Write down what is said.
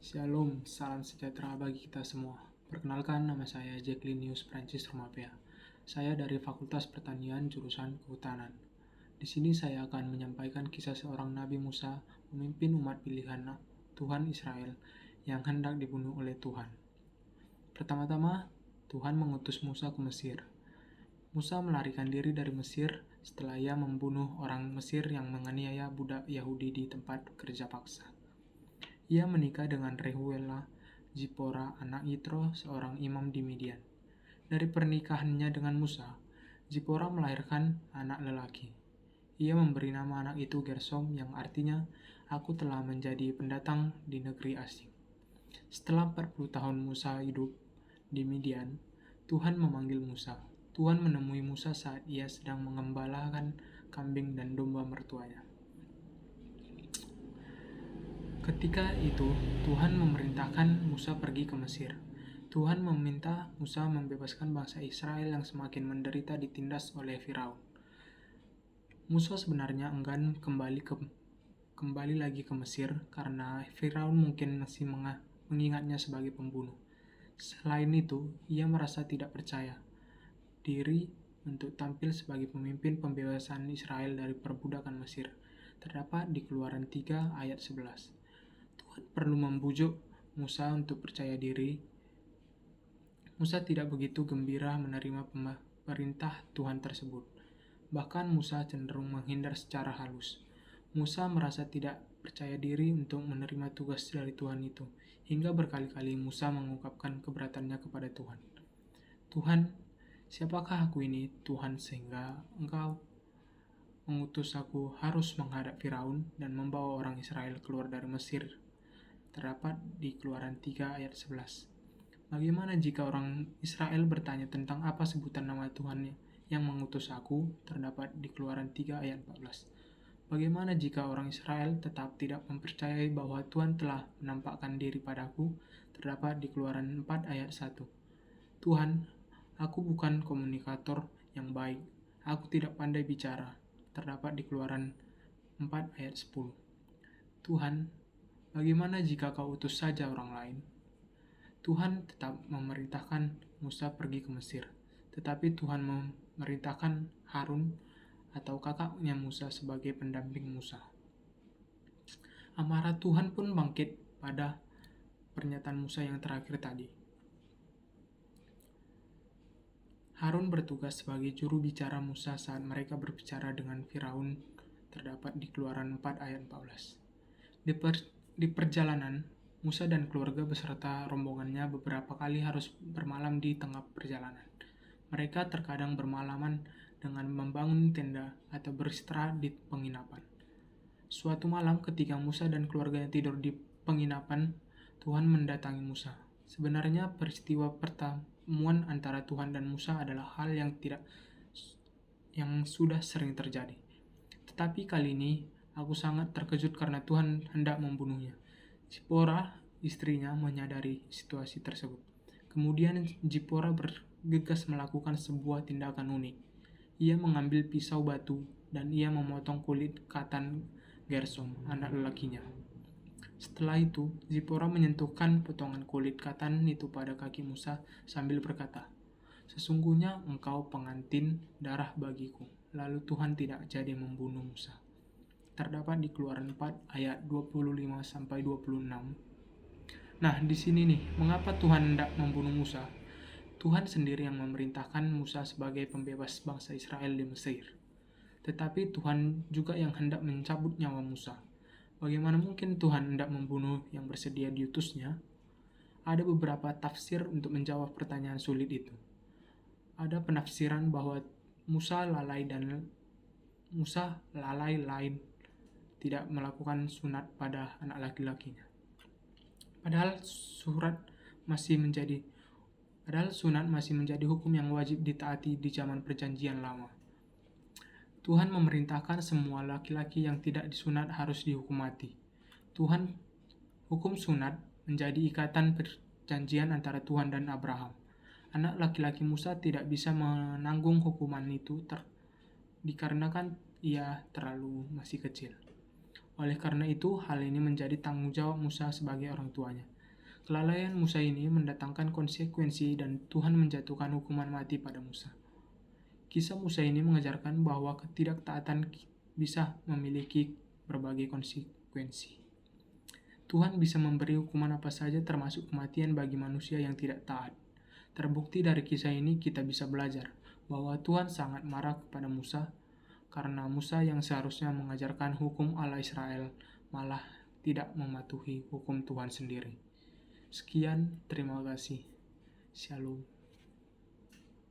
Shalom, salam sejahtera bagi kita semua. Perkenalkan, nama saya Jacqueline Francis Rumapea. Saya dari Fakultas Pertanian jurusan Kehutanan. Di sini saya akan menyampaikan kisah seorang Nabi Musa memimpin umat pilihan Tuhan Israel yang hendak dibunuh oleh Tuhan. Pertama-tama, Tuhan mengutus Musa ke Mesir. Musa melarikan diri dari Mesir setelah ia membunuh orang Mesir yang menganiaya budak Yahudi di tempat kerja paksa. Ia menikah dengan Rehuela Zipora, anak Yitro, seorang imam di Midian. Dari pernikahannya dengan Musa, Zipora melahirkan anak lelaki. Ia memberi nama anak itu Gersom, yang artinya, "Aku telah menjadi pendatang di negeri asing." Setelah 40 tahun Musa hidup di Midian, Tuhan memanggil Musa. Tuhan menemui Musa saat ia sedang mengembalakan kambing dan domba mertuanya. Ketika itu, Tuhan memerintahkan Musa pergi ke Mesir. Tuhan meminta Musa membebaskan bangsa Israel yang semakin menderita ditindas oleh Firaun. Musa sebenarnya enggan kembali lagi ke Mesir karena Firaun mungkin masih mengingatnya sebagai pembunuh. Selain itu, ia merasa tidak percaya diri untuk tampil sebagai pemimpin pembebasan Israel dari perbudakan Mesir. Terdapat di Keluaran 3 ayat 11. Tuhan perlu membujuk Musa untuk percaya diri. Musa tidak begitu gembira menerima perintah Tuhan tersebut. Bahkan Musa cenderung menghindar secara halus. Musa merasa tidak percaya diri untuk menerima tugas dari Tuhan itu, hingga berkali-kali Musa mengungkapkan keberatannya kepada Tuhan. "Tuhan, siapakah aku ini, Tuhan, sehingga Engkau mengutus aku harus menghadap Firaun dan membawa orang Israel keluar dari Mesir?" Terdapat di Keluaran 3 ayat 11. Bagaimana jika orang Israel bertanya tentang apa sebutan nama Tuhan yang mengutus aku? Terdapat di Keluaran 3 ayat 14. Bagaimana jika orang Israel tetap tidak mempercayai bahwa Tuhan telah menampakkan diri padaku? Terdapat di Keluaran 4 ayat 1. "Tuhan, aku bukan komunikator yang baik. Aku tidak pandai bicara." Terdapat di Keluaran 4 ayat 10. "Tuhan, bagaimana jika kau utus saja orang lain?" Tuhan tetap memerintahkan Musa pergi ke Mesir, tetapi Tuhan memerintahkan Harun atau kakaknya Musa sebagai pendamping Musa. Amarah Tuhan pun bangkit pada pernyataan Musa yang terakhir tadi. Harun bertugas sebagai juru bicara Musa saat mereka berbicara dengan Firaun, terdapat di Keluaran 4 ayat 14. Di perjalanan, Musa dan keluarga beserta rombongannya beberapa kali harus bermalam di tengah perjalanan. Mereka terkadang bermalaman dengan membangun tenda atau beristirahat di penginapan. Suatu malam ketika Musa dan keluarganya tidur di penginapan, Tuhan mendatangi Musa. Sebenarnya peristiwa pertemuan antara Tuhan dan Musa adalah hal yang sudah sering terjadi. Tetapi kali ini aku sangat terkejut karena Tuhan hendak membunuhnya. Zipora, istrinya, menyadari situasi tersebut. Kemudian Zipora bergegas melakukan sebuah tindakan unik. Ia mengambil pisau batu dan ia memotong kulit katan Gersom, anak lelakinya. Setelah itu, Zipora menyentuhkan potongan kulit katan itu pada kaki Musa sambil berkata, "Sesungguhnya engkau pengantin darah bagiku." Lalu Tuhan tidak jadi membunuh Musa. Terdapat di Keluaran 4 ayat 25-26. Nah, di sini nih, mengapa Tuhan hendak membunuh Musa? Tuhan sendiri yang memerintahkan Musa sebagai pembebas bangsa Israel di Mesir. Tetapi Tuhan juga yang hendak mencabut nyawa Musa. Bagaimana mungkin Tuhan hendak membunuh yang bersedia diutusnya? Ada beberapa tafsir untuk menjawab pertanyaan sulit itu. Ada penafsiran bahwa Musa lalai lain tidak melakukan sunat pada anak laki-lakinya. Padahal sunat masih menjadi hukum yang wajib ditaati di zaman perjanjian lama. Tuhan memerintahkan semua laki-laki yang tidak disunat harus dihukum mati. Hukum sunat menjadi ikatan perjanjian antara Tuhan dan Abraham. Anak laki-laki Musa tidak bisa menanggung hukuman itu dikarenakan ia masih kecil. Oleh karena itu, hal ini menjadi tanggung jawab Musa sebagai orang tuanya. Kelalaian Musa ini mendatangkan konsekuensi dan Tuhan menjatuhkan hukuman mati pada Musa. Kisah Musa ini mengajarkan bahwa ketidaktaatan bisa memiliki berbagai konsekuensi. Tuhan bisa memberi hukuman apa saja termasuk kematian bagi manusia yang tidak taat. Terbukti dari kisah ini kita bisa belajar bahwa Tuhan sangat marah kepada Musa karena Musa yang seharusnya mengajarkan hukum Allah Israel malah tidak mematuhi hukum Tuhan sendiri. Sekian, terima kasih. Shalom.